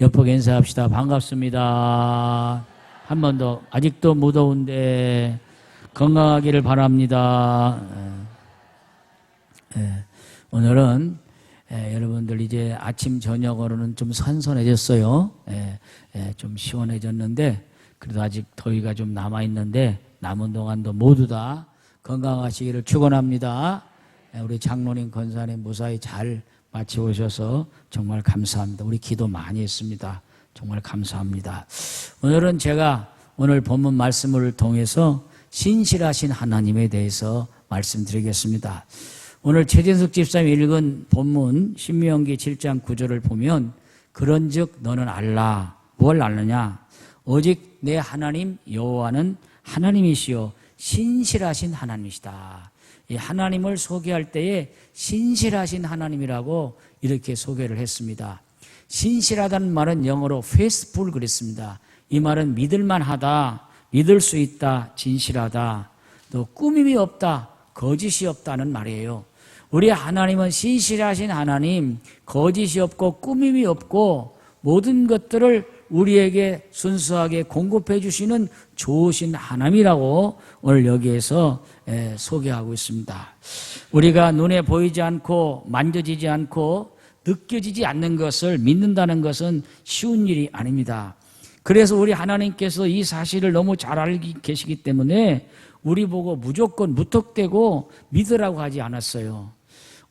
옆으로 인사합시다. 반갑습니다. 한 번 더. 아직도 무더운데 건강하기를 바랍니다. 오늘은 여러분들 이제 아침 저녁으로는 좀 선선해졌어요. 좀 시원해졌는데 그래도 아직 더위가 좀 남아있는데 남은 동안도 모두 다 건강하시기를 축원합니다. 우리 장로님, 권사님 무사히 잘 마치고 오셔서 정말 감사합니다. 우리 기도 많이 했습니다. 정말 감사합니다. 오늘은 제가 오늘 본문 말씀을 통해서 신실하신 하나님에 대해서 말씀드리겠습니다. 오늘 최진숙 집사님이 읽은 본문 신명기 7장 9절을 보면 그런즉 너는 알라. 뭘 알느냐? 오직 내 하나님 여호와는 하나님이시요 신실하신 하나님이시다. 이 하나님을 소개할 때에 신실하신 하나님이라고 이렇게 소개를 했습니다. 신실하다는 말은 영어로 faithful 그랬습니다. 이 말은 믿을만하다, 믿을 수 있다, 진실하다, 또 꾸밈이 없다, 거짓이 없다는 말이에요. 우리 하나님은 신실하신 하나님, 거짓이 없고 꾸밈이 없고 모든 것들을 우리에게 순수하게 공급해 주시는 좋으신 하나님이라고 오늘 여기에서 소개하고 있습니다. 우리가 눈에 보이지 않고 만져지지 않고 느껴지지 않는 것을 믿는다는 것은 쉬운 일이 아닙니다. 그래서 우리 하나님께서 이 사실을 너무 잘 알고 계시기 때문에 우리 보고 무조건 무턱대고 믿으라고 하지 않았어요.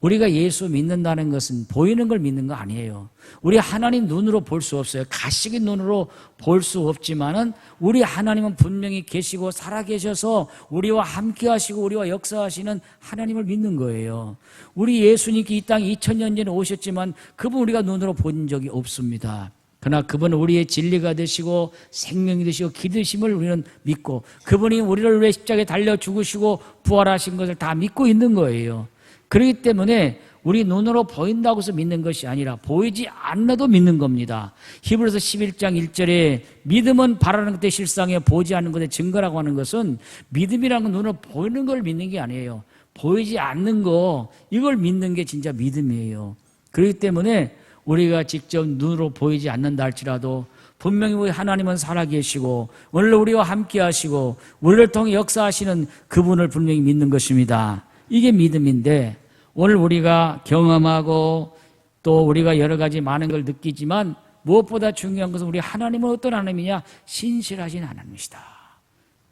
우리가 예수 믿는다는 것은 보이는 걸 믿는 거 아니에요. 우리 하나님 눈으로 볼 수 없어요. 가시긴 눈으로 볼 수 없지만은 우리 하나님은 분명히 계시고 살아계셔서 우리와 함께 하시고 우리와 역사하시는 하나님을 믿는 거예요. 우리 예수님께 이 땅 2000년 전에 오셨지만 그분 우리가 눈으로 본 적이 없습니다. 그러나 그분은 우리의 진리가 되시고 생명이 되시고 기드심을 우리는 믿고 그분이 우리를 위해 십자가에 달려 죽으시고 부활하신 것을 다 믿고 있는 거예요. 그렇기 때문에 우리 눈으로 보인다고 해서 믿는 것이 아니라 보이지 않아도 믿는 겁니다. 히브리서 11장 1절에 믿음은 바라는 것의 실상에 보지 않는 것의 증거라고 하는 것은 믿음이라는 건 눈으로 보이는 걸 믿는 게 아니에요. 보이지 않는 거 이걸 믿는 게 진짜 믿음이에요. 그렇기 때문에 우리가 직접 눈으로 보이지 않는다 할지라도 분명히 우리 하나님은 살아계시고 오늘 우리와 함께 하시고 우리를 통해 역사하시는 그분을 분명히 믿는 것입니다. 이게 믿음인데 오늘 우리가 경험하고 또 우리가 여러 가지 많은 걸 느끼지만 무엇보다 중요한 것은 우리 하나님은 어떤 하나님이냐? 신실하신 하나님이시다.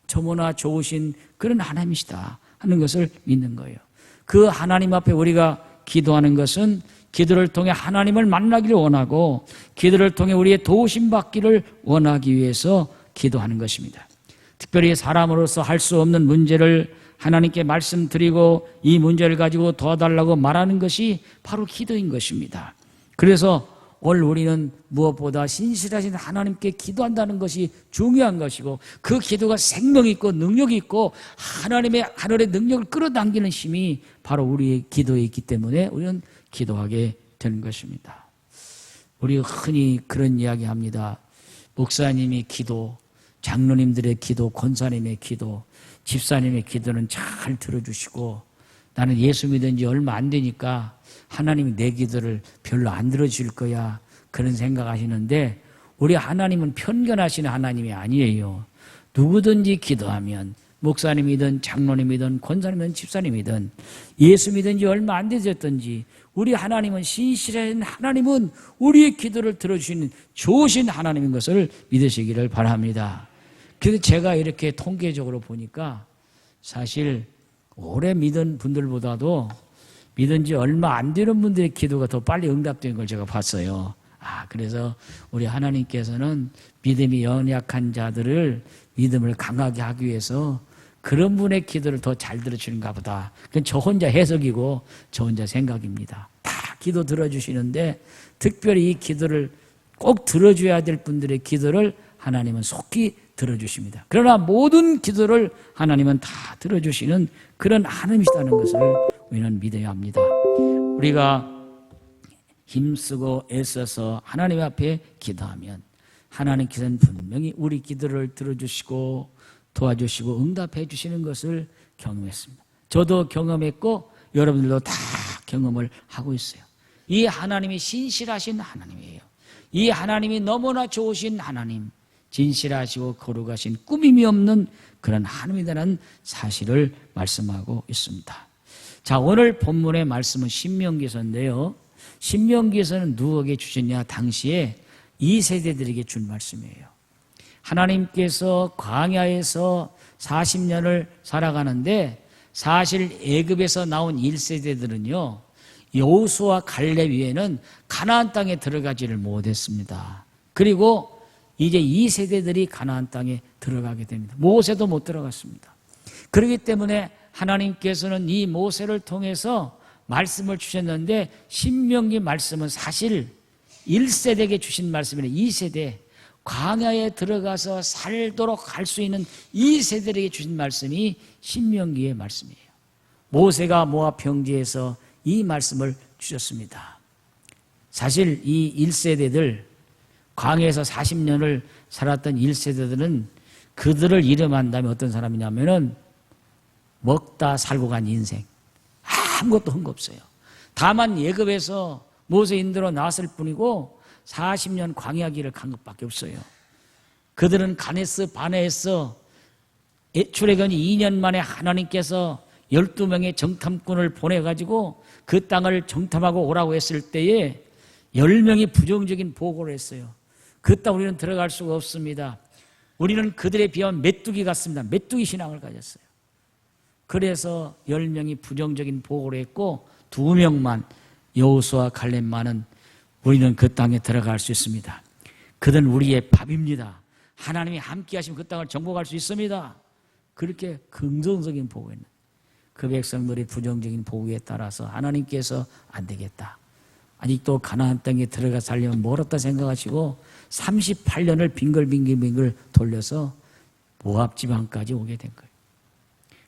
저보나 좋으신 그런 하나님이시다 하는 것을 믿는 거예요. 그 하나님 앞에 우리가 기도하는 것은 기도를 통해 하나님을 만나기를 원하고 기도를 통해 우리의 도우심 받기를 원하기 위해서 기도하는 것입니다. 특별히 사람으로서 할 수 없는 문제를 하나님께 말씀드리고 이 문제를 가지고 도와달라고 말하는 것이 바로 기도인 것입니다. 그래서 오늘 우리는 무엇보다 신실하신 하나님께 기도한다는 것이 중요한 것이고 그 기도가 생명이 있고 능력이 있고 하나님의 하늘의 능력을 끌어당기는 힘이 바로 우리의 기도에 있기 때문에 우리는 기도하게 되는 것입니다. 우리 흔히 그런 이야기 합니다. 목사님이 기도, 장로님들의 기도, 권사님의 기도, 집사님의 기도는 잘 들어주시고 나는 예수 믿은 지 얼마 안 되니까 하나님이 내 기도를 별로 안 들어줄 거야 그런 생각하시는데 우리 하나님은 편견하시는 하나님이 아니에요. 누구든지 기도하면 목사님이든 장로님이든 권사님이든 집사님이든 예수 믿은 지 얼마 안 되셨든지 우리 하나님은 신실한 하나님은 우리의 기도를 들어주시는 좋으신 하나님인 것을 믿으시기를 바랍니다. 그래서 제가 이렇게 통계적으로 보니까 사실 오래 믿은 분들보다도 믿은 지 얼마 안 되는 분들의 기도가 더 빨리 응답된 걸 제가 봤어요. 그래서 우리 하나님께서는 믿음이 연약한 자들을 믿음을 강하게 하기 위해서 그런 분의 기도를 더 잘 들어주는가 보다. 그건 저 혼자 해석이고 저 혼자 생각입니다. 다 기도 들어주시는데 특별히 이 기도를 꼭 들어줘야 될 분들의 기도를 하나님은 속히 들어주십니다. 그러나 모든 기도를 하나님은 다 들어주시는 그런 하나님이시다는 것을 우리는 믿어야 합니다. 우리가 힘쓰고 애써서 하나님 앞에 기도하면 하나님께서는 분명히 우리 기도를 들어주시고 도와주시고 응답해 주시는 것을 경험했습니다. 저도 경험했고 여러분들도 다 경험을 하고 있어요. 이 하나님이 신실하신 하나님이에요. 이 하나님이 너무나 좋으신 하나님, 진실하시고 거룩하신 꾸밈이 없는 그런 하나님이라는 사실을 말씀하고 있습니다. 자, 오늘 본문의 말씀은 신명기서인데요. 신명기서는 누구에게 주셨냐? 당시에 2세대들에게 준 말씀이에요. 하나님께서 광야에서 40년을 살아가는데 사실 애굽에서 나온 1세대들은요, 여호수아 갈렙 위에는 가나안 땅에 들어가지를 못했습니다. 그리고 이제 2세대들이 가나안 땅에 들어가게 됩니다. 모세도 못 들어갔습니다. 그렇기 때문에 하나님께서는 이 모세를 통해서 말씀을 주셨는데, 신명기 말씀은 사실 1세대에게 주신 말씀이라 2세대, 광야에 들어가서 살도록 할 수 있는 2세대에게 주신 말씀이 신명기의 말씀이에요. 모세가 모압 평지에서 이 말씀을 주셨습니다. 사실 이 1세대들, 광야에서 40년을 살았던 1세대들은 그들을 이름한다면 어떤 사람이냐면은 먹다 살고 간 인생, 아무것도 한 거 없어요. 다만 예굽에서 모세 인도로 나왔을 뿐이고 40년 광야길을 간 것밖에 없어요. 그들은 가네스 바네에서 출애굽이 2년 만에 하나님께서 12명의 정탐꾼을 보내가지고 그 땅을 정탐하고 오라고 했을 때에 10명이 부정적인 보고를 했어요. 그 땅 우리는 들어갈 수가 없습니다. 우리는 그들에 비하면 메뚜기 같습니다. 메뚜기 신앙을 가졌어요. 그래서 10명이 부정적인 보고를 했고 2명만, 여호수아 갈렙만은 우리는 그 땅에 들어갈 수 있습니다. 그들은 우리의 밥입니다. 하나님이 함께 하시면 그 땅을 정복할 수 있습니다. 그렇게 긍정적인 보고했는 그 백성들의 부정적인 보고에 따라서 하나님께서 안 되겠다, 아직도 가나안 땅에 들어가 살려면 멀었다 생각하시고 38년을 빙글빙글 돌려서 모압 지방까지 오게 된 거예요.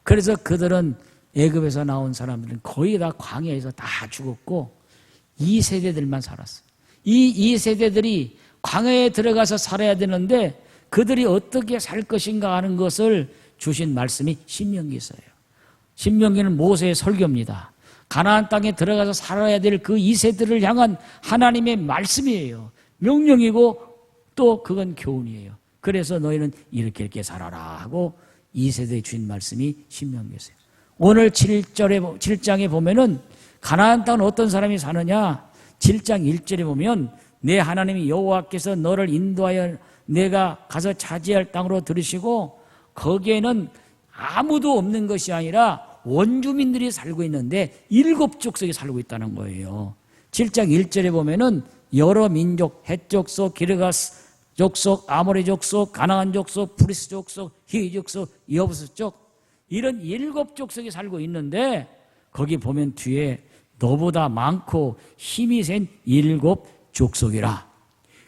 그래서 그들은 애굽에서 나온 사람들은 거의 다 광야에서 다 죽었고 2세대들만 살았어요. 이 2세대들이 광야에 들어가서 살아야 되는데 그들이 어떻게 살 것인가 하는 것을 주신 말씀이 신명기서예요. 신명기는 모세의 설교입니다. 가나안 땅에 들어가서 살아야 될 그 2세대를 향한 하나님의 말씀이에요. 명령이고 또 그건 교훈이에요. 그래서 너희는 이렇게 살아라 하고 2세대에 주신 말씀이 신명기서예요. 오늘 7장에 보면은 가나안 땅은 어떤 사람이 사느냐? 7장 1절에 보면 내 하나님이 여호와께서 너를 인도하여 내가 가서 차지할 땅으로 들으시고 거기에는 아무도 없는 것이 아니라 원주민들이 살고 있는데 7족속이 살고 있다는 거예요. 7장 1절에 보면은 여러 민족, 헷 족속, 기르가스 족속, 아모리 족속, 가나안 족속, 브리스 족속, 히위 족속, 여부스 족, 이런 7족속이 살고 있는데 거기 보면 뒤에 너보다 많고 힘이 센 7족속이라.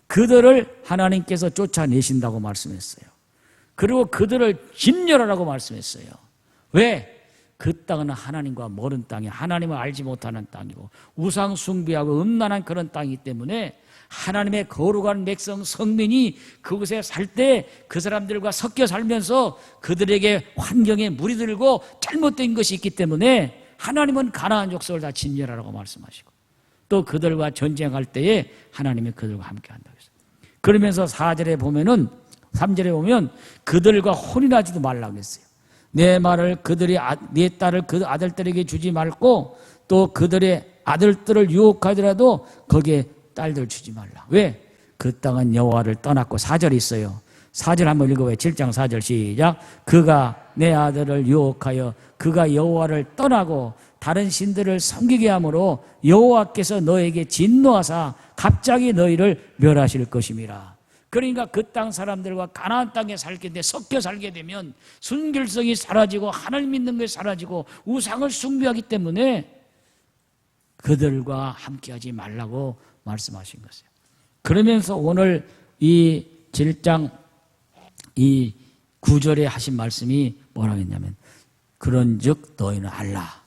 그들을 하나님께서 쫓아내신다고 말씀했어요. 그리고 그들을 진멸하라고 말씀했어요. 왜? 그 땅은 하나님과 멀은 땅이, 하나님을 알지 못하는 땅이고 우상 숭배하고 음란한 그런 땅이기 때문에 하나님의 거룩한 백성 성민이 그곳에 살 때 그 사람들과 섞여 살면서 그들에게 환경에 물이 들고 잘못된 것이 있기 때문에 하나님은 가나안 족속을 다 진멸하라고 말씀하시고 또 그들과 전쟁할 때에 하나님이 그들과 함께 한다고 했어요. 그러면서 4절에 보면은 3절에 보면 그들과 혼인하지도 말라고 했어요. 내 말을 내 딸을 그 아들들에게 주지 말고 또 그들의 아들들을 유혹하더라도 거기에 딸들 주지 말라. 왜? 그 땅은 여호와를 떠났고 4절이 있어요. 4절 한번 읽어봐요. 7장 4절 시작. 그가 내 아들을 유혹하여 그가 여호와를 떠나고 다른 신들을 섬기게 함으로 여호와께서 너에게 진노하사 갑자기 너희를 멸하실 것임이라. 그러니까 그 땅 사람들과 가나안 땅에 살게 돼 섞여 살게 되면 순결성이 사라지고 하나님 믿는 것이 사라지고 우상을 숭배하기 때문에 그들과 함께하지 말라고 말씀하신 것이에요. 그러면서 오늘 이 7장 이 9절에 하신 말씀이 뭐라고 했냐면 그런즉 너희는 알라.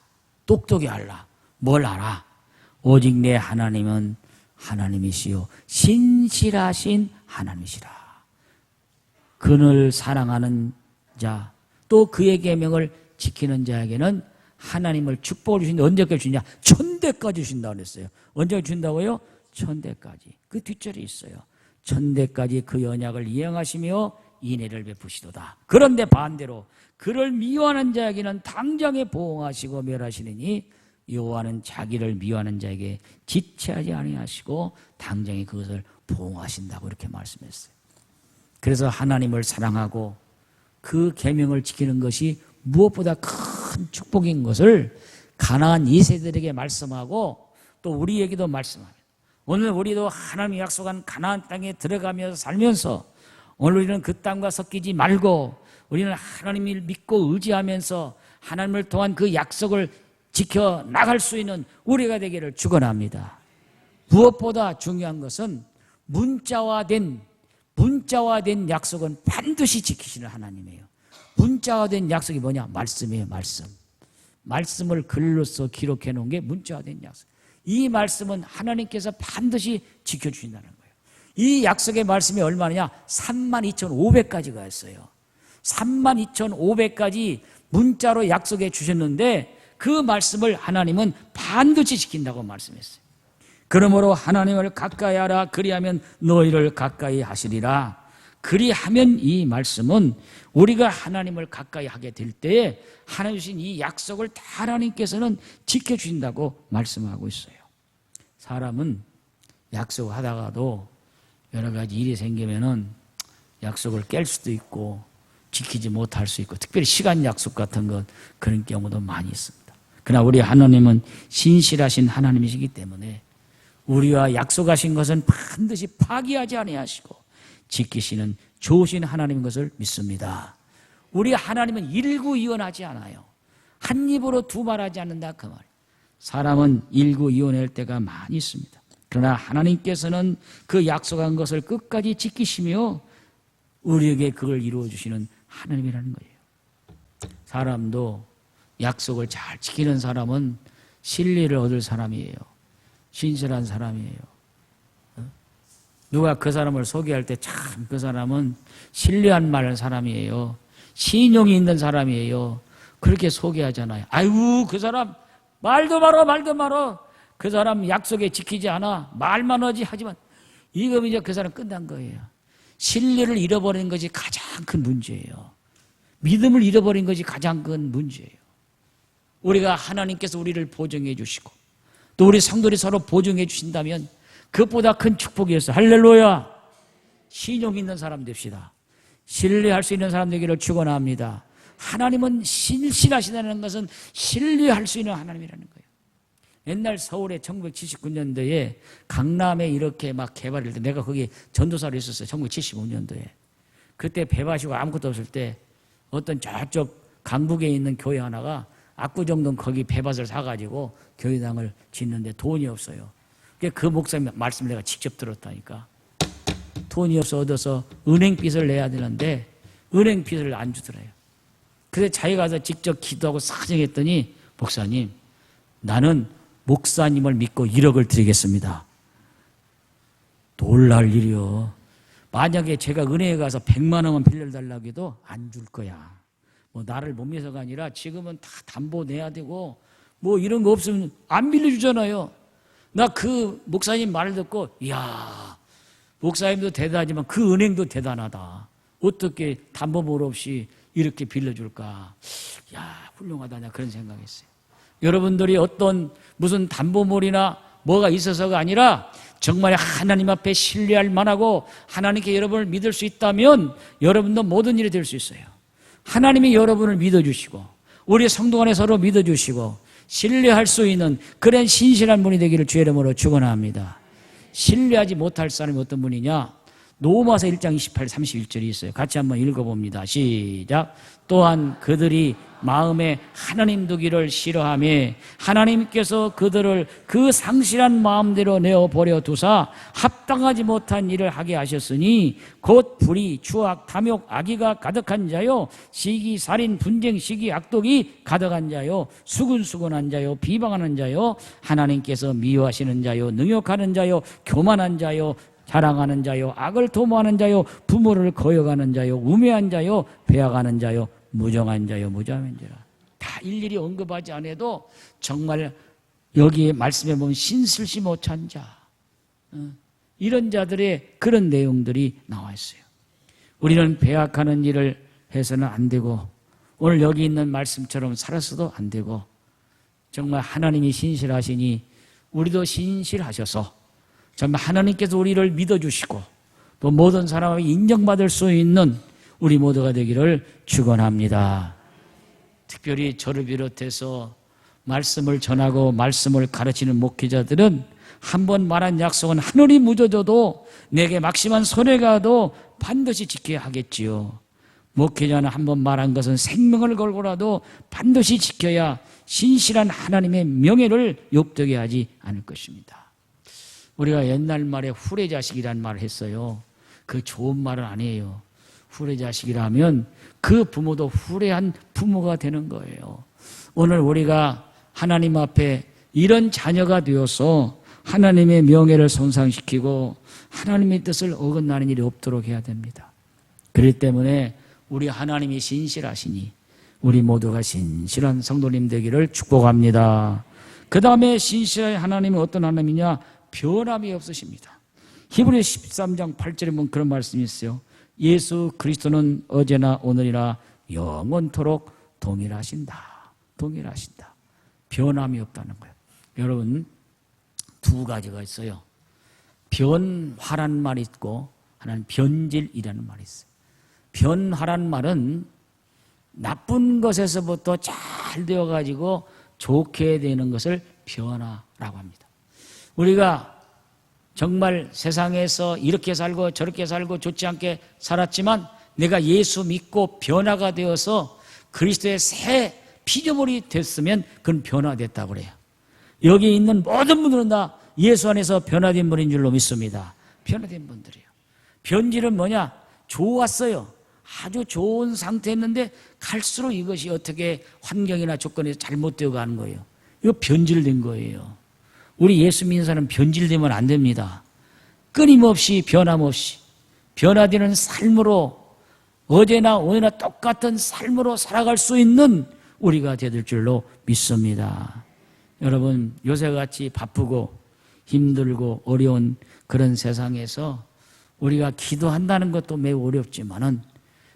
똑똑히 알라. 뭘 알아? 오직 내 하나님은 하나님이시요 신실하신 하나님이시라. 그를 사랑하는 자, 또 그의 계명을 지키는 자에게는 하나님을 축복을 주신다. 언제까지 주냐? 천대까지 주신다고 그랬어요. 언제까지 준다고요? 천대까지. 그 뒷절이 있어요. 천대까지 그 언약을 이행하시며 인애를 베푸시도다. 그런데 반대로 그를 미워하는 자에게는 당장에 보응하시고 멸하시느니 여호와는 자기를 미워하는 자에게 지체하지 아니하시고 당장에 그것을 보응하신다고 이렇게 말씀했어요. 그래서 하나님을 사랑하고 그 계명을 지키는 것이 무엇보다 큰 축복인 것을 가나안 2세들에게 말씀하고 또 우리에게도 말씀합니다. 오늘 우리도 하나님이 약속한 가나안 땅에 들어가면서 살면서 오늘 우리는 그 땅과 섞이지 말고 우리는 하나님을 믿고 의지하면서 하나님을 통한 그 약속을 지켜 나갈 수 있는 우리가 되기를 축원합니다. 무엇보다 중요한 것은 문자화된 약속은 반드시 지키시는 하나님이에요. 문자화된 약속이 뭐냐? 말씀이에요. 말씀을 글로써 기록해 놓은 게 문자화된 약속. 이 말씀은 하나님께서 반드시 지켜주신다는 거예요. 이 약속의 말씀이 얼마냐? 32,500가지가 있어요. 32,500가지 문자로 약속해 주셨는데 그 말씀을 하나님은 반드시 지킨다고 말씀했어요. 그러므로 하나님을 가까이 하라. 그리하면 너희를 가까이 하시리라. 그리하면 이 말씀은 우리가 하나님을 가까이 하게 될 때에 하나님 주신 이 약속을 다 하나님께서는 지켜주신다고 말씀하고 있어요. 사람은 약속하다가도 여러 가지 일이 생기면은 약속을 깰 수도 있고 지키지 못할 수 있고 특별히 시간 약속 같은 것 그런 경우도 많이 있습니다. 그러나 우리 하나님은 신실하신 하나님이시기 때문에 우리와 약속하신 것은 반드시 파기하지 아니하시고 지키시는 좋으신 하나님인 것을 믿습니다. 우리 하나님은 일구이원하지 않아요. 한 입으로 두 말하지 않는다 그 말이에요. 사람은 일구이원할 때가 많이 있습니다. 그러나 하나님께서는 그 약속한 것을 끝까지 지키시며 우리에게 그걸 이루어주시는 하나님이라는 거예요. 사람도 약속을 잘 지키는 사람은 신뢰를 얻을 사람이에요. 신실한 사람이에요. 누가 그 사람을 소개할 때 참 그 사람은 신뢰한 말을 사람이에요. 신용이 있는 사람이에요. 그렇게 소개하잖아요. 아이고 그 사람 말도 말어. 그 사람 약속에 지키지 않아. 말만 하지 하지만 이거 이제 그 사람 끝난 거예요. 신뢰를 잃어버린 것이 가장 큰 문제예요. 믿음을 잃어버린 것이 가장 큰 문제예요. 우리가 하나님께서 우리를 보증해 주시고 또 우리 성도들이 서로 보증해 주신다면 그것보다 큰 축복이었어요. 할렐루야. 신용 있는 사람 됩시다. 신뢰할 수 있는 사람 되기를 축원합니다. 하나님은 신실하시다는 것은 신뢰할 수 있는 하나님이라는 거예요. 옛날 서울에 1979년도에 강남에 이렇게 막 개발할 때 내가 거기 전도사로 있었어요. 1975년도에. 그때 배 마시고 아무것도 없을 때 어떤 저쪽 강북에 있는 교회 하나가 압구정동 거기 배밭을 사가지고 교회당을 짓는데 돈이 없어요. 그 목사님 말씀을 내가 직접 들었다니까. 돈이 없어 얻어서 은행빚을 내야 되는데 은행빚을 안 주더래요. 그래서 자기가 가서 직접 기도하고 사정했더니 목사님 나는 목사님을 믿고 1억을 드리겠습니다. 놀랄 일이요. 만약에 제가 은행에 가서 100만 원만 빌려달라고 해도 안 줄 거야. 뭐 나를 못 믿어서가 아니라 지금은 다 담보 내야 되고 뭐 이런 거 없으면 안 빌려주잖아요. 나 그 목사님 말을 듣고 이야 목사님도 대단하지만 그 은행도 대단하다. 어떻게 담보물 없이 이렇게 빌려줄까. 야 훌륭하다. 나 그런 생각했어요. 여러분들이 어떤 무슨 담보물이나 뭐가 있어서가 아니라 정말 하나님 앞에 신뢰할 만하고 하나님께 여러분을 믿을 수 있다면 여러분도 모든 일이 될 수 있어요. 하나님이 여러분을 믿어주시고 우리 성도 안에 서로 믿어주시고 신뢰할 수 있는 그런 신실한 분이 되기를 주의 이름으로 축원합니다. 신뢰하지 못할 사람이 어떤 분이냐? 로마서 1장 28, 31절이 있어요. 같이 한번 읽어봅니다. 시작. 또한 그들이 마음에 하나님 두기를 싫어하며 하나님께서 그들을 그 상실한 마음대로 내어버려 두사 합당하지 못한 일을 하게 하셨으니 곧 불의, 추악, 탐욕, 악의가 가득한 자요 시기, 살인, 분쟁, 시기, 악독이 가득한 자요 수근수근한 자요 비방하는 자요 하나님께서 미워하시는 자요 능욕하는 자요 교만한 자요 자랑하는 자요 악을 도모하는 자요 부모를 거역하는 자요 우매한 자요 배약하는 자요 무정한 자요 무자한 자라. 다 일일이 언급하지 않아도 정말 여기에 말씀해 보면 신실시 못한 자 이런 자들의 그런 내용들이 나와 있어요. 우리는 배약하는 일을 해서는 안 되고 오늘 여기 있는 말씀처럼 살아서도 안 되고 정말 하나님이 신실하시니 우리도 신실하셔서 정말 하나님께서 우리를 믿어주시고 또 모든 사람이 인정받을 수 있는 우리 모두가 되기를 축원합니다. 특별히 저를 비롯해서 말씀을 전하고 말씀을 가르치는 목회자들은 한 번 말한 약속은 하늘이 무뎌져도 내게 막심한 손해가도 반드시 지켜야 하겠지요. 목회자는 한 번 말한 것은 생명을 걸고라도 반드시 지켜야 신실한 하나님의 명예를 욕되게 하지 않을 것입니다. 우리가 옛날 말에 후레자식이라는 말을 했어요. 그 좋은 말은 아니에요. 후레자식이라면 그 부모도 후레한 부모가 되는 거예요. 오늘 우리가 하나님 앞에 이런 자녀가 되어서 하나님의 명예를 손상시키고 하나님의 뜻을 어긋나는 일이 없도록 해야 됩니다. 그렇기 때문에 우리 하나님이 신실하시니 우리 모두가 신실한 성도님 되기를 축복합니다. 그 다음에 신실한 하나님이 어떤 하나님이냐? 변함이 없으십니다. 히브리서 13장 8절에 보면 그런 말씀이 있어요. 예수 그리스도는 어제나 오늘이나 영원토록 동일하신다. 동일하신다. 변함이 없다는 거예요. 여러분, 두 가지가 있어요. 변화란 말이 있고 하나는 변질이라는 말이 있어요. 변화란 말은 나쁜 것에서부터 잘 되어가지고 좋게 되는 것을 변화라고 합니다. 우리가 정말 세상에서 이렇게 살고 저렇게 살고 좋지 않게 살았지만 내가 예수 믿고 변화가 되어서 그리스도의 새 피조물이 됐으면 그건 변화됐다고 그래요. 여기 있는 모든 분들은 다 예수 안에서 변화된 분인 줄로 믿습니다. 변화된 분들이에요. 변질은 뭐냐? 좋았어요. 아주 좋은 상태였는데 갈수록 이것이 어떻게 환경이나 조건에서 잘못되어 가는 거예요. 이거 변질된 거예요. 우리 예수 믿는 사람은 변질되면 안 됩니다. 끊임없이 변함없이 변화되는 삶으로 어제나 오늘이나 똑같은 삶으로 살아갈 수 있는 우리가 되될 줄로 믿습니다. 여러분, 요새같이 바쁘고 힘들고 어려운 그런 세상에서 우리가 기도한다는 것도 매우 어렵지만은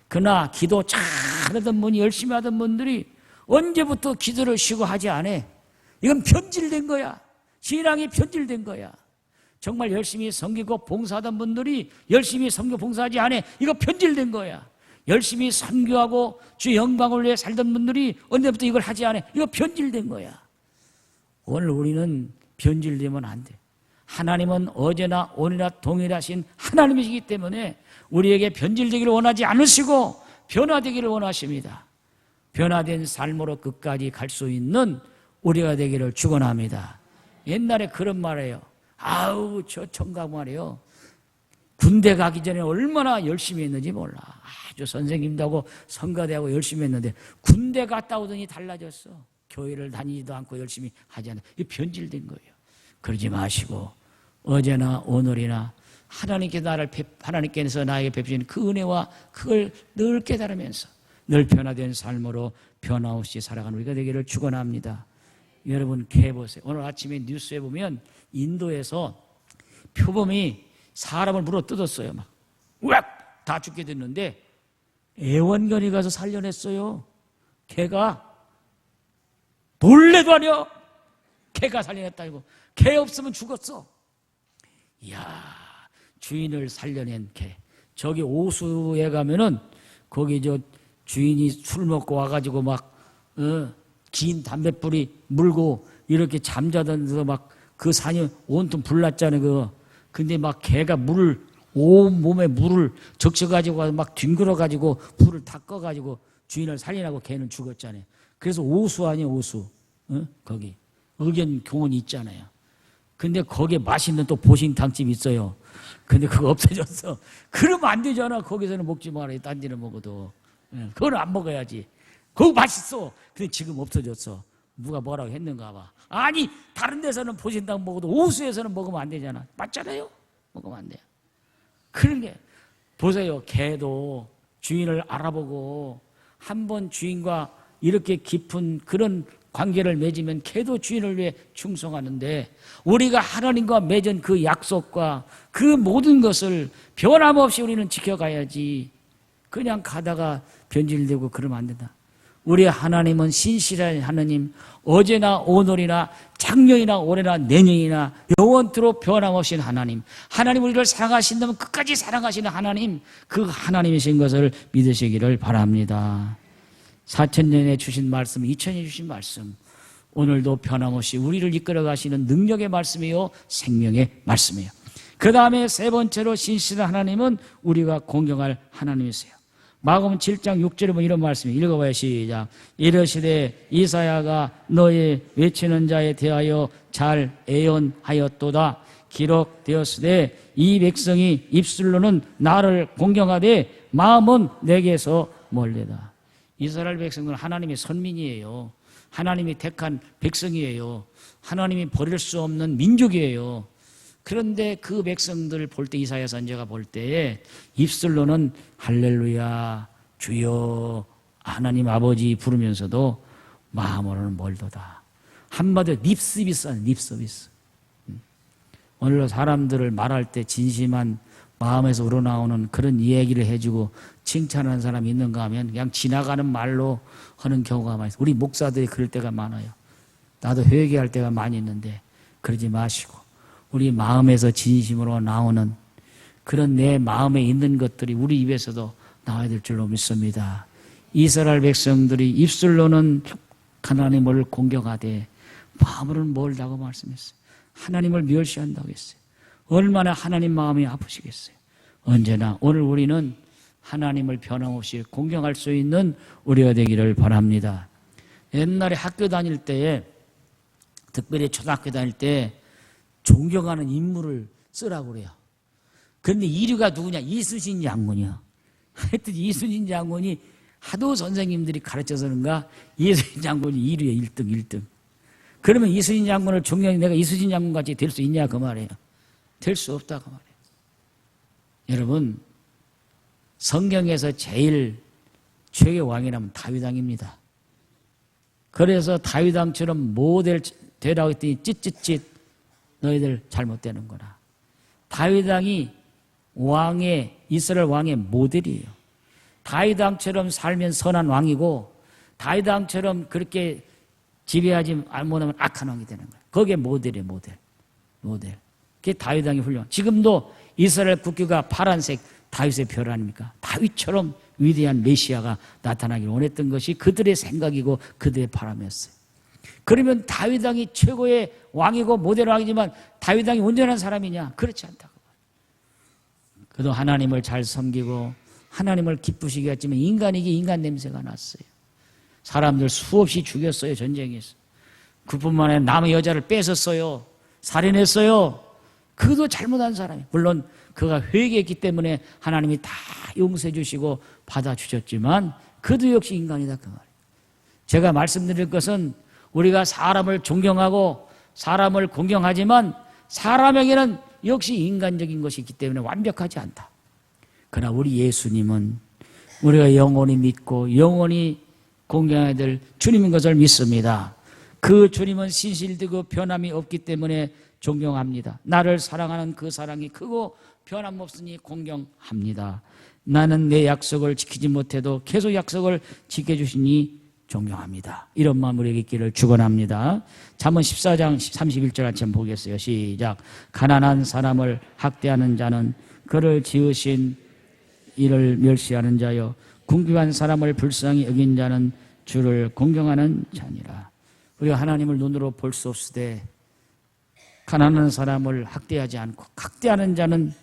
그러나 기도 잘하던 분이 열심히 하던 분들이 언제부터 기도를 쉬고 하지 않아? 이건 변질된 거야. 신앙이 변질된 거야. 정말 열심히 섬기고 봉사하던 분들이 열심히 섬겨 봉사하지 않아. 이거 변질된 거야. 열심히 선교하고 주 영광을 위해 살던 분들이 언제부터 이걸 하지 않아. 이거 변질된 거야. 오늘 우리는 변질되면 안 돼. 하나님은 어제나 오늘이나 동일하신 하나님이시기 때문에 우리에게 변질되기를 원하지 않으시고 변화되기를 원하십니다. 변화된 삶으로 끝까지 갈 수 있는 우리가 되기를 축원합니다. 옛날에 그런 말이에요. 아우 저 청각 말이에요. 군대 가기 전에 얼마나 열심히 했는지 몰라. 아주 선생님도 하고 성가대하고 열심히 했는데 군대 갔다 오더니 달라졌어. 교회를 다니지도 않고 열심히 하지 않아. 이게 변질된 거예요. 그러지 마시고 어제나 오늘이나 하나님께서 나에게 베푸신 그 은혜와 그걸 늘 깨달으면서 늘 변화된 삶으로 변화없이 살아가는 우리가 되기를 축원합니다. 여러분 개보세요. 오늘 아침에 뉴스에 보면 인도에서 표범이 사람을 물어 뜯었어요. 막 우악 다 죽게 됐는데 애원견이 가서 살려냈어요. 개가 놀래도 아니요. 개가 살려냈다 이거. 개 없으면 죽었어. 이야, 주인을 살려낸 개. 저기 오수에 가면은 거기 저 주인이 술 먹고 와가지고 막 긴 담뱃불이 물고 이렇게 잠자던 데서 막 그 산이 온통 불났잖아요. 그거. 근데 막 개가 물을 온 몸에 물을 적셔가지고 막 뒹굴어가지고 불을 다 꺼가지고 주인을 살리라고 개는 죽었잖아요. 그래서 오수 아니에요, 오수. 거기 의견 교원이 있잖아요. 근데 거기에 맛있는 또 보신탕집이 있어요. 근데 그거 없어졌어. 그러면 안 되잖아. 거기서는 먹지 말아요. 딴 데는 먹어도. 그거는 안 먹어야지. 그거 맛있어. 근데 지금 없어졌어. 누가 뭐라고 했는가 봐. 아니 다른 데서는 보신탕 먹어도 오수에서는 먹으면 안 되잖아. 맞잖아요. 먹으면 안 돼요. 그런 게 보세요. 개도 주인을 알아보고 한번 주인과 이렇게 깊은 그런 관계를 맺으면 개도 주인을 위해 충성하는데 우리가 하나님과 맺은 그 약속과 그 모든 것을 변함없이 우리는 지켜가야지. 그냥 가다가 변질되고 그러면 안 된다. 우리 하나님은 신실한 하나님, 어제나 오늘이나 작년이나 올해나 내년이나 영원토록 변함없인 하나님, 하나님 우리를 사랑하신다면 끝까지 사랑하시는 하나님, 그 하나님이신 것을 믿으시기를 바랍니다. 4000년에 주신 말씀, 2000년에 주신 말씀, 오늘도 변함없이 우리를 이끌어 가시는 능력의 말씀이요 생명의 말씀이에요. 그 다음에 세 번째로 신실한 하나님은 우리가 공경할 하나님이세요. 마가복음 7장 6절에 보면 이런 말씀이 읽어봐요. 시작. 이르시되 이사야가 너희 외치는 자에 대하여 잘 예언하였도다. 기록되었으되 이 백성이 입술로는 나를 공경하되 마음은 내게서 멀리다. 이스라엘 백성은 하나님의 선민이에요. 하나님이 택한 백성이에요. 하나님이 버릴 수 없는 민족이에요. 그런데 그 백성들을 볼 때, 이사야 선지자가 볼 때에 입술로는 할렐루야 주여 하나님 아버지 부르면서도 마음으로는 멀도다. 한마디로 립서비스하는 립서비스. 오늘날 사람들을 말할 때 진심한 마음에서 우러나오는 그런 이야기를 해주고 칭찬하는 사람이 있는가 하면 그냥 지나가는 말로 하는 경우가 많아요. 우리 목사들이 그럴 때가 많아요. 나도 회개할 때가 많이 있는데 그러지 마시고 우리 마음에서 진심으로 나오는 그런 내 마음에 있는 것들이 우리 입에서도 나와야 될 줄로 믿습니다. 이스라엘 백성들이 입술로는 하나님을 공경하되 마음으로는 멀다고 말씀했어요. 하나님을 멸시한다고 했어요. 얼마나 하나님 마음이 아프시겠어요. 언제나 오늘 우리는 하나님을 변함없이 공경할 수 있는 우리가 되기를 바랍니다. 옛날에 학교 다닐 때에, 특별히 초등학교 다닐 때 존경하는 인물을 쓰라고 그래요. 그런데 1위가 누구냐? 이순신 장군이요. 하여튼 이순신 장군이 하도 선생님들이 가르쳐서 그런가 이순신 장군이 1위에 1등. 그러면 이순신 장군을 존경해 내가 이순신 장군같이 될 수 있냐 그 말이에요. 될 수 없다 그 말이에요. 여러분, 성경에서 제일 최고의 왕이라면 다윗 왕입니다. 그래서 다윗 왕처럼 모델 되라고 했더니 찢찢찢 너희들 잘못되는 거라. 다윗 왕이 이스라엘 왕의 모델이에요. 다윗 왕처럼 살면 선한 왕이고 다윗 왕처럼 그렇게 지배하지 못하면 악한 왕이 되는 거예요. 그게 모델이에요. 모델. 그게 다윗 왕의 훌륭한. 지금도 이스라엘 국기가 파란색 다윗의 별 아닙니까? 다윗처럼 위대한 메시아가 나타나기를 원했던 것이 그들의 생각이고 그들의 바람이었어요. 그러면 다윗 왕이 최고의 왕이고 모델 왕이지만 다윗 왕이 온전한 사람이냐? 그렇지 않다고. 그도 하나님을 잘 섬기고 하나님을 기쁘시게 했지만 인간에게 인간 냄새가 났어요. 사람들 수없이 죽였어요. 전쟁에서. 그뿐만 아니라 남의 여자를 뺏었어요. 살인했어요. 그도 잘못한 사람이에요. 물론 그가 회개했기 때문에 하나님이 다 용서해 주시고 받아주셨지만 그도 역시 인간이다 그 말이에요. 제가 말씀드릴 것은 우리가 사람을 존경하고 사람을 공경하지만 사람에게는 역시 인간적인 것이 있기 때문에 완벽하지 않다. 그러나 우리 예수님은 우리가 영원히 믿고 영원히 공경해야 될 주님인 것을 믿습니다. 그 주님은 신실되고 변함이 없기 때문에 존경합니다. 나를 사랑하는 그 사랑이 크고 변함없으니 공경합니다. 나는 내 약속을 지키지 못해도 계속 약속을 지켜주시니 존경합니다. 이런 마음 우리에게 있기를 축원합니다. 잠언 14장 31절 한번 보겠어요. 시작. 가난한 사람을 학대하는 자는 그를 지으신 이를 멸시하는 자요 궁핍한 사람을 불쌍히 여긴 자는 주를 공경하는 자니라. 우리가 하나님을 눈으로 볼 수 없으되 가난한 사람을 학대하지 않고 학대하는 자는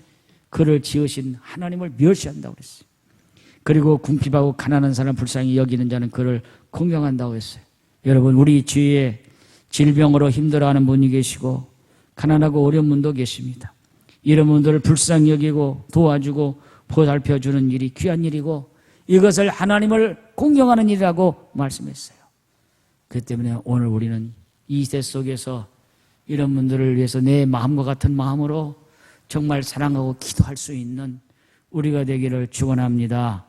그를 지으신 하나님을 멸시한다고 그랬어요. 그리고 궁핍하고 가난한 사람 불쌍히 여기는 자는 그를 공경한다고 했어요. 여러분, 우리 주위에 질병으로 힘들어하는 분이 계시고 가난하고 어려운 분도 계십니다. 이런 분들을 불쌍히 여기고 도와주고 보살펴주는 일이 귀한 일이고 이것을 하나님을 공경하는 일이라고 말씀했어요. 그렇기 때문에 오늘 우리는 이 시대 속에서 이런 분들을 위해서 내 마음과 같은 마음으로 정말 사랑하고 기도할 수 있는 우리가 되기를 축원합니다.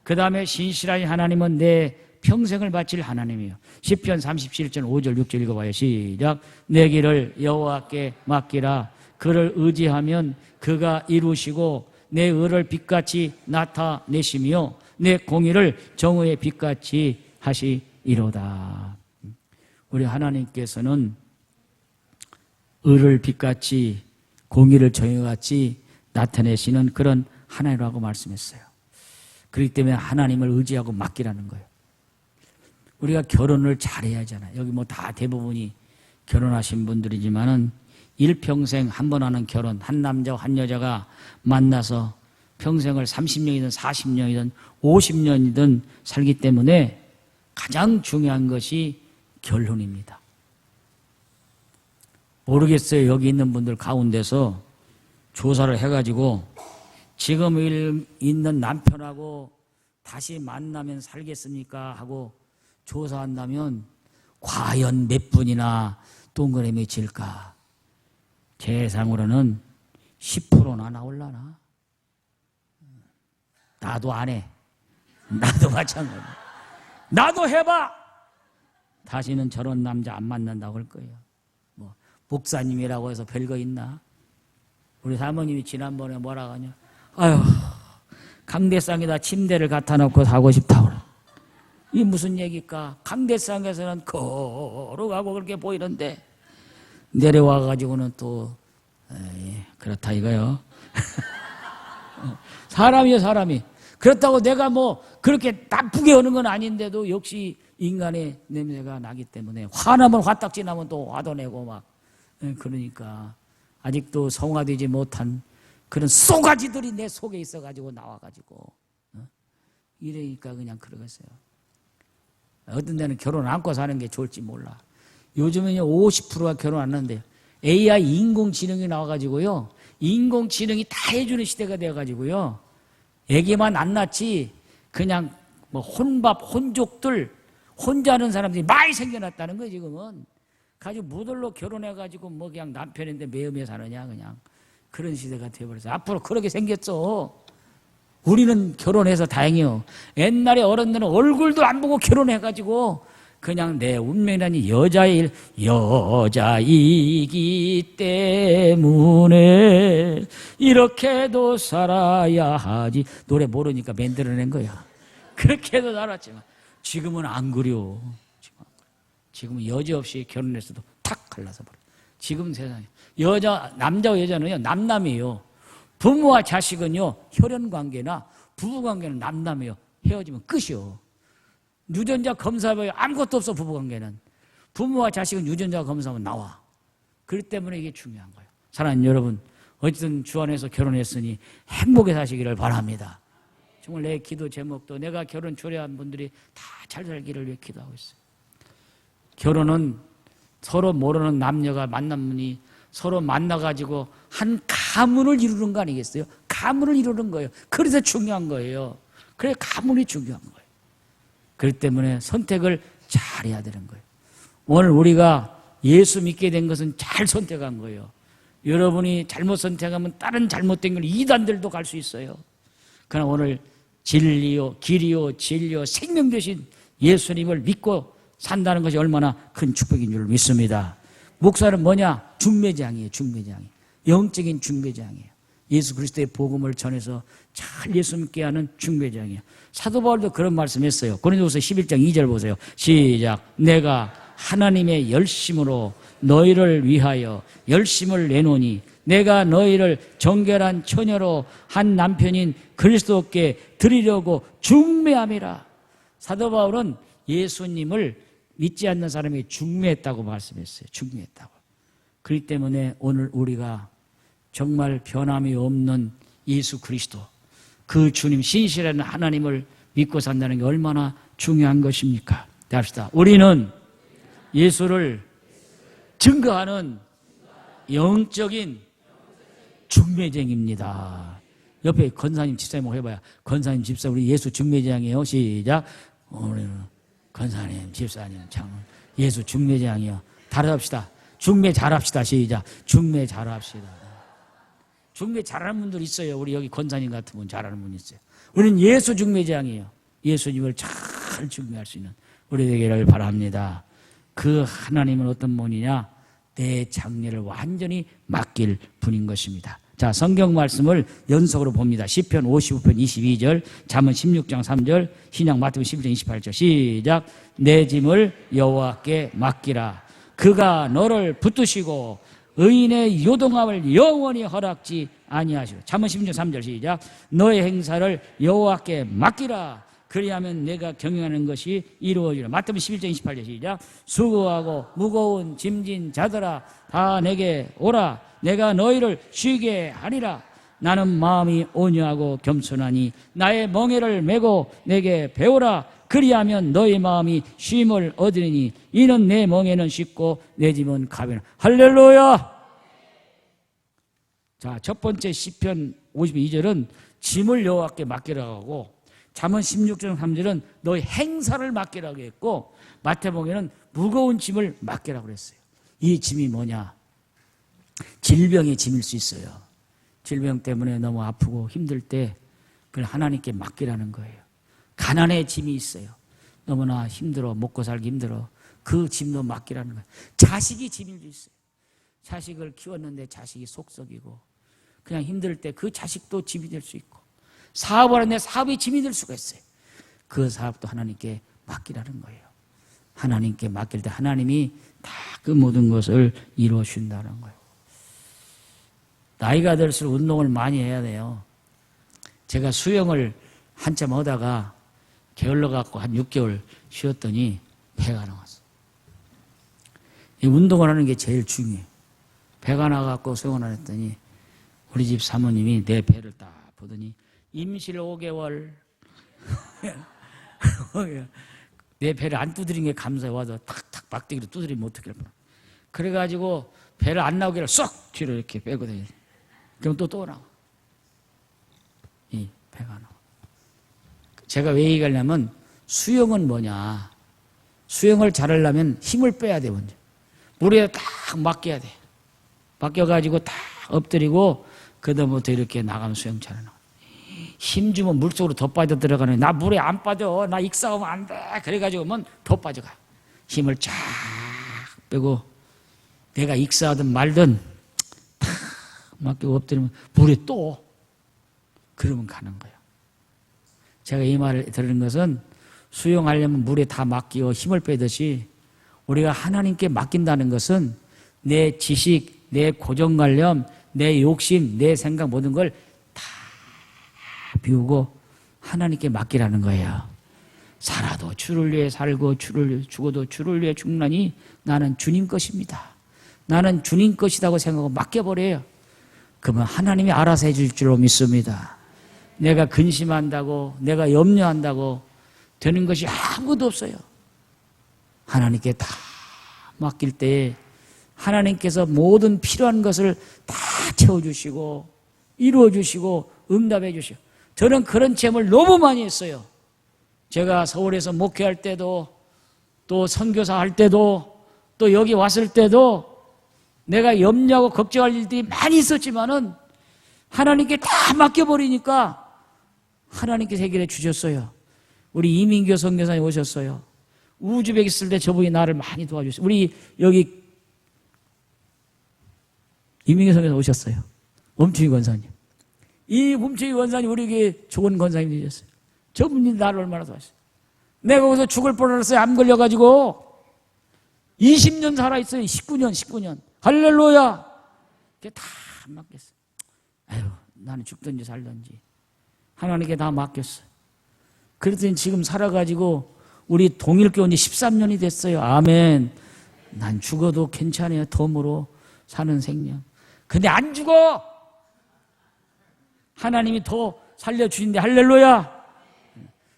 그 다음에 신실한 하나님은 내 평생을 바칠 하나님이요. 시편 37편 5절 6절 읽어봐요. 시작. 내 길을 여호와께 맡기라. 그를 의지하면 그가 이루시고 내 의를 빛같이 나타내시며 내 공의를 정오의 빛같이 하시리로다. 우리 하나님께서는 의를 빛같이 공의를 정의같이 나타내시는 그런 하나님이라고 말씀했어요. 그렇기 때문에 하나님을 의지하고 맡기라는 거예요. 우리가 결혼을 잘해야 하잖아요. 여기 뭐 다 대부분이 결혼하신 분들이지만은 일평생 한 번 하는 결혼, 한 남자와 한 여자가 만나서 평생을 30년이든 40년이든 50년이든 살기 때문에 가장 중요한 것이 결혼입니다. 모르겠어요. 여기 있는 분들 가운데서 조사를 해가지고 지금 있는 남편하고 다시 만나면 살겠습니까? 하고 조사한다면 과연 몇 분이나 동그라미 칠까? 제 예상으로는 10%나 나올라나? 나도 안 해. 나도 마찬가지. 나도 해봐! 다시는 저런 남자 안 만난다고 할 거예요. 뭐 목사님이라고 해서 별거 있나? 우리 사모님이 지난번에 뭐라고 하냐? 아유, 강대상에다 침대를 갖다 놓고 자고 싶다고. 이게 무슨 얘기일까? 강대상에서는 걸어가고 그렇게 보이는데 내려와가지고는 또 그렇다 이거요. 사람이요, 사람이. 그렇다고 내가 뭐 그렇게 나쁘게 하는 건 아닌데도 역시 인간의 냄새가 나기 때문에 화나면 화딱지 나면 또 화도 내고 막 그러니까 아직도 성화되지 못한 그런 쏘가지들이 내 속에 있어가지고 나와가지고 이러니까 그냥 그러겠어요. 어떤 데는 결혼 안고 사는 게 좋을지 몰라. 요즘은요 50%가 결혼 안 하는데요. AI 인공지능이 나와가지고요. 인공지능이 다 해주는 시대가 되어가지고요. 애기만 안 낳지 그냥 뭐 혼밥, 혼족들, 혼자 하는 사람들이 많이 생겨났다는 거예요 지금은. 가지고 무들로 결혼해가지고 뭐 그냥 남편인데 매음에 사느냐 그냥. 그런 시대가 되어버렸어요. 앞으로 그렇게 생겼어. 우리는 결혼해서 다행이요. 옛날에 어른들은 얼굴도 안 보고 결혼해가지고 그냥 내 운명이라니 여자이기 때문에 이렇게도 살아야 하지. 노래 모르니까 만들어낸 거야. 그렇게도 살았지만 지금은 안 그려. 지금은 여지없이 결혼했어도 탁 갈라서 버려. 지금 세상에 남자와 여자는요 남남이에요. 부모와 자식은요 혈연관계나 부부관계는 남남이에요. 헤어지면 끝이요. 유전자 검사해봐요. 아무것도 없어. 부부관계는. 부모와 자식은 유전자 검사하면 나와. 그렇기 때문에 이게 중요한 거예요. 사랑하는 여러분, 어쨌든 주 안에서 결혼했으니 행복에 사시기를 바랍니다. 정말 내 기도 제목도 내가 결혼 초래한 분들이 다 잘 살기를 위해 기도하고 있어요. 결혼은 서로 모르는 남녀가 만나면 서로 만나가지고 한 가문을 이루는 거 아니겠어요? 가문을 이루는 거예요. 그래서 중요한 거예요. 그래 가문이 중요한 거예요. 그렇기 때문에 선택을 잘 해야 되는 거예요. 오늘 우리가 예수 믿게 된 것은 잘 선택한 거예요. 여러분이 잘못 선택하면 다른 잘못된 걸 이단들도 갈 수 있어요. 그러나 오늘 진리요, 길이요, 진리요, 생명 되신 예수님을 믿고 산다는 것이 얼마나 큰 축복인 줄 믿습니다. 목사는 뭐냐? 중매장이에요. 중매장이. 영적인 중매장이에요. 예수 그리스도의 복음을 전해서 잘 예수 믿게 하는 중매장이에요. 사도 바울도 그런 말씀했어요. 고린도후서 11장 2절 보세요. 시작. 내가 하나님의 열심으로 너희를 위하여 열심을 내노니 내가 너희를 정결한 처녀로 한 남편인 그리스도께 드리려고 중매함이라. 사도 바울은 예수님을 믿지 않는 사람이 중매했다고 말씀했어요. 중매했다고. 그렇기 때문에 오늘 우리가 정말 변함이 없는 예수 그리스도, 그 주님 신실한 하나님을 믿고 산다는 게 얼마나 중요한 것입니까? 합시다. 우리는 예수를 증거하는 영적인 중매쟁입니다. 옆에 권사님 집사님 해봐요. 권사님 집사 우리 예수 중매장이에요. 시작. 우리는 권사님 집사님 참 예수 중매장이요. 잘합시다. 중매 잘합시다. 시작. 중매 잘합시다. 중매 잘하는 분들 있어요. 우리 여기 권사님 같은 분 잘하는 분 있어요. 우리는 예수 중매장이에요. 예수님을 잘 잘 준비할 수 있는 우리 되기를 바랍니다. 그 하나님은 어떤 분이냐? 내 장래를 완전히 맡길 분인 것입니다. 자, 성경 말씀을 연속으로 봅니다. 시편 55편 22절, 잠언 16장 3절, 신약 마태복음 11장 28절. 시작. 내 짐을 여호와께 맡기라. 그가 너를 붙드시고 의인의 요동함을 영원히 허락지 아니하시고. 잠언 16장 3절 시작. 너의 행사를 여호와께 맡기라. 그리하면 내가 경영하는 것이 이루어지라. 마태복음 11장 28절 시작. 수고하고 무거운 짐진 자들아 다 내게 오라. 내가 너희를 쉬게 하리라. 나는 마음이 온유하고 겸손하니 나의 멍에를 메고 내게 배우라. 그리하면 너희 마음이 쉼을 얻으리니 이는 내 멍에는 쉽고 내 짐은 가벼우라. 할렐루야. 자, 첫 번째 시편 52절은 짐을 여호와께 맡기라고 하고, 잠언 16장 3절은 너희 행사를 맡기라고 했고, 마태복음에는 무거운 짐을 맡기라고 그랬어요. 이 짐이 뭐냐? 질병의 짐일 수 있어요. 질병 때문에 너무 아프고 힘들 때 그걸 하나님께 맡기라는 거예요. 가난의 짐이 있어요. 너무나 힘들어, 먹고 살기 힘들어. 그 짐도 맡기라는 거예요. 자식이 짐일 수 있어요. 자식을 키웠는데 자식이 속썩이고 그냥 힘들 때 그 자식도 짐이 될 수 있고, 사업을 하는데 사업이 짐이 될 수가 있어요. 그 사업도 하나님께 맡기라는 거예요. 하나님께 맡길 때 하나님이 다 그 모든 것을 이루어 주신다는 거예요. 나이가 들수록 운동을 많이 해야 돼요. 제가 수영을 한참 하다가 게을러 갖고 한 6개월 쉬었더니 배가 나왔어. 이 운동을 하는 게 제일 중요해요. 배가 나갖고 수영을 안 했더니 우리 집 사모님이 내 배를 딱 보더니 임실 5개월 내 배를 안 두드린 게 감사해. 와서 탁탁 막대기로 두드리면 어떡해. 그래가지고 배를 안 나오게 쏙 뒤로 이렇게 빼거든요. 그럼 또 나와. 이 배가 나와. 제가 왜 얘기하냐면 수영은 뭐냐? 수영을 잘하려면 힘을 빼야 돼. 먼저 물에 딱 맡겨야 돼. 맡겨가지고 딱 엎드리고 그다음부터 이렇게 나가면 수영 잘하는 거야. 힘 주면 물속으로 더 빠져 들어가는. 나 물에 안 빠져. 나 익사하면 안 돼. 그래가지고 면 더 빠져가. 힘을 쫙 빼고 내가 익사하든 말든 탁 맡기고 엎드리면 물에 또 그러면 가는 거예요. 제가 이 말을 들은 것은 수영하려면 물에 다 맡기고 힘을 빼듯이 우리가 하나님께 맡긴다는 것은 내 지식, 내 고정관념, 내 욕심, 내 생각 모든 걸 다 비우고 하나님께 맡기라는 거예요. 살아도 주를 위해 살고 주를 위해 죽어도 주를 위해 죽나니 나는 주님 것입니다. 나는 주님 것이라고 생각하고 맡겨버려요. 그러면 하나님이 알아서 해줄 줄로 믿습니다. 내가 근심한다고, 내가 염려한다고 되는 것이 아무것도 없어요. 하나님께 다 맡길 때 하나님께서 모든 필요한 것을 다 채워주시고 이루어주시고 응답해 주시고, 저는 그런 체험을 너무 많이 했어요. 제가 서울에서 목회할 때도 또 선교사 할 때도 또 여기 왔을 때도 내가 염려하고 걱정할 일들이 많이 있었지만은 하나님께 다 맡겨버리니까 하나님께서 해결해 주셨어요. 우리 이민교 선교사님 오셨어요. 우즈벡 있을 때 저분이 나를 많이 도와주셨어요. 우리 여기 이민교 선교사 오셨어요. 엄충희 권사님. 이 엄충희 권사님 우리에게 좋은 권사님이 되셨어요. 저분이 나를 얼마나 도와주셨어요. 내가 거기서 죽을 뻔했어요. 암 걸려가지고 20년 살아있어요. 19년. 할렐루야. 그게 다 맡겼어요. 아유, 나는 죽든지 살든지 하나님께 다 맡겼어요. 그랬더니 지금 살아가지고 우리 동일교 온 지 13년이 됐어요. 아멘. 난 죽어도 괜찮아요. 덤으로 사는 생명. 근데 안 죽어. 하나님이 더 살려주신대. 할렐루야.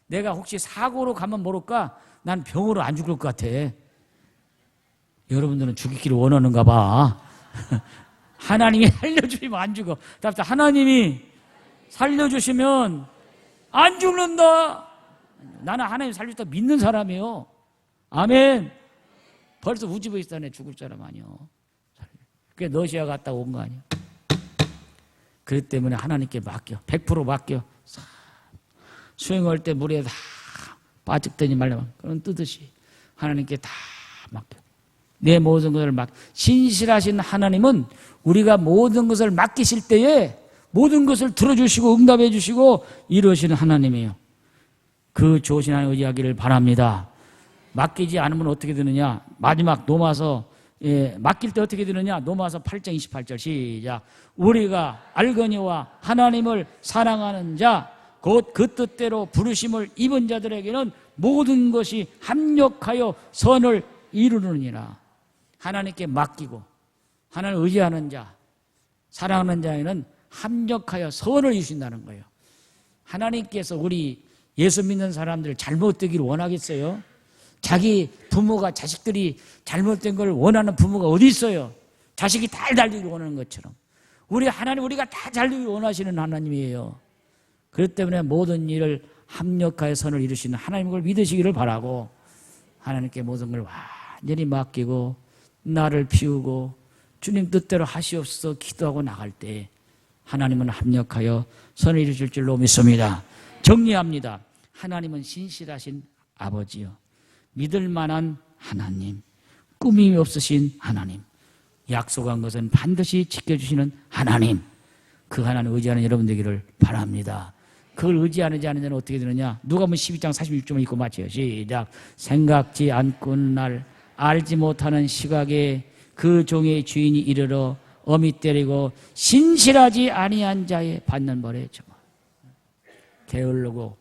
내가 혹시 사고로 가면 모를까? 난 병으로 안 죽을 것 같아. 여러분들은 죽이기를 원하는가 봐. 하나님이 살려주시면 안 죽어. 답답. 하나님이 살려주시면 안 죽는다. 나는 하나님 살려주다 믿는 사람이에요. 아멘. 벌써 우즈베키스탄에 죽을 사람 아니요. 그게 러시아 갔다 온 거 아니야. 그렇기 때문에 하나님께 맡겨. 100% 맡겨. 수영할 때 물에 다 빠졌더니 말려만 그런 뜻이 하나님께 다 맡겨. 내 모든 것을 신실하신 하나님은 우리가 모든 것을 맡기실 때에 모든 것을 들어주시고 응답해 주시고 이루시는 하나님이에요. 그 좋으신 하나님 의지하기를 바랍니다. 맡기지 않으면 어떻게 되느냐? 마지막 노마서 맡길 때 어떻게 되느냐? 노마서 8장 28절 시작. 우리가 알거니와 하나님을 사랑하는 자 곧 그 뜻대로 부르심을 입은 자들에게는 모든 것이 합력하여 선을 이루느니라. 하나님께 맡기고 하나님을 의지하는 자, 사랑하는 자에는 합력하여 선을 이루신다는 거예요. 하나님께서 우리 예수 믿는 사람들 잘못되기를 원하겠어요? 자기 부모가 자식들이 잘못된 걸 원하는 부모가 어디 있어요? 자식이 잘 달리기를 원하는 것처럼 우리 하나님 우리가 다 잘 되기를 원하시는 하나님이에요. 그렇기 때문에 모든 일을 합력하여 선을 이루시는 하나님을 믿으시기를 바라고 하나님께 모든 걸 완전히 맡기고 나를 비우고 주님 뜻대로 하시옵소서 기도하고 나갈 때 하나님은 합력하여 선을 이루실 줄로 믿습니다. 정리합니다. 하나님은 신실하신 아버지요, 믿을 만한 하나님, 꾸밈이 없으신 하나님, 약속한 것은 반드시 지켜주시는 하나님, 그 하나님 의지하는 여러분 되기를 바랍니다. 그걸 의지하는지 않는 자는 어떻게 되느냐? 누가복음 12장 46절만 읽고 마쳐요. 시작. 생각지 않고는 날 알지 못하는 시각에 그 종의 주인이 이르러 어미 때리고 신실하지 아니한 자의 받는 벌에 저 게을르고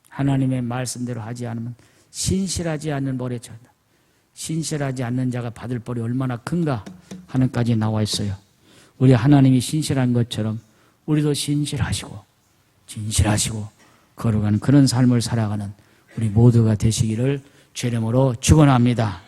하나님의 말씀대로 하지 않으면 신실하지 않는 벌에 처한다. 신실하지 않는 자가 받을 벌이 얼마나 큰가 하는까지 나와 있어요. 우리 하나님이 신실한 것처럼 우리도 신실하시고 진실하시고 걸어가는 그런 삶을 살아가는 우리 모두가 되시기를 주의 이름으로 축원합니다.